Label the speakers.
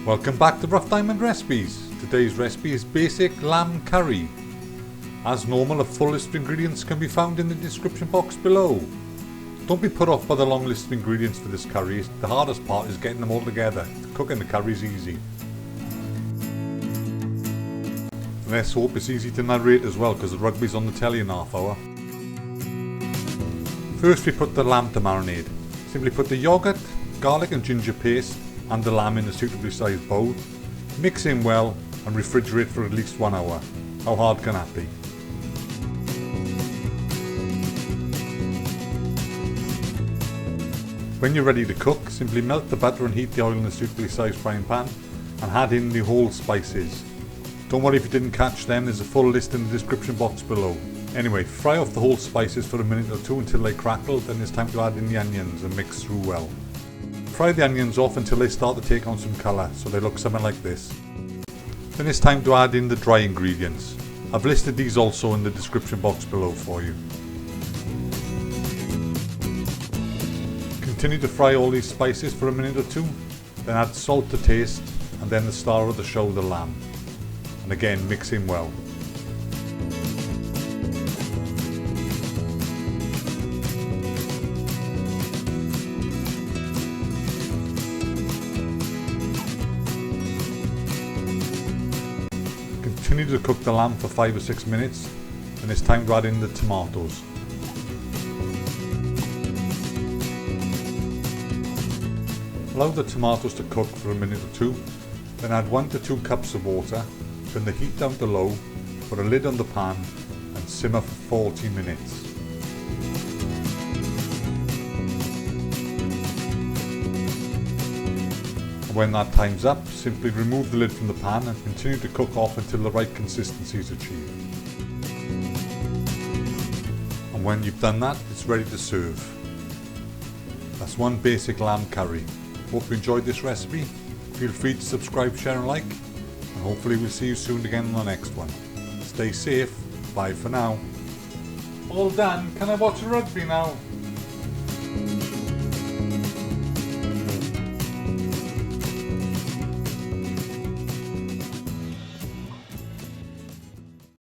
Speaker 1: Welcome back to Rough Diamond Recipes. Today's recipe is basic lamb curry. As normal, a full list of ingredients can be found in the description box below. Don't be put off by the long list of ingredients for this curry. The hardest part is getting them all together. Cooking the curry is easy. Let's hope it's easy to narrate as well, because the rugby's on the telly in half hour. First we put the lamb to marinate. Simply put the yoghurt, garlic and ginger paste and the lamb in a suitably sized bowl. Mix in well and refrigerate for at least 1 hour. How hard can that be? When you're ready to cook, simply melt the butter and heat the oil in a suitably sized frying pan and add in the whole spices. Don't worry if you didn't catch them, there's a full list in the description box below. Anyway, fry off the whole spices for a minute or two until they crackle, then it's time to add in the onions and mix through well. Fry the onions off until they start to take on some colour, so they look something like this. Then it's time to add in the dry ingredients. I've listed these also in the description box below for you. Continue to fry all these spices for a minute or two, then add salt to taste, and then the star of the show, the lamb. And again, mix in well. Continue to cook the lamb for 5 or 6 minutes, and it's time to add in the tomatoes. Allow the tomatoes to cook for a minute or two, then add 1 to 2 cups of water, turn the heat down to low, put a lid on the pan and simmer for 40 minutes. When that time's up, simply remove the lid from the pan and continue to cook off until the right consistency is achieved. And when you've done that, it's ready to serve. That's one basic lamb curry. Hope you enjoyed this recipe. Feel free to subscribe, share and like, and hopefully we'll see you soon again on the next one. Stay safe, bye for now. All done, can I watch the rugby now?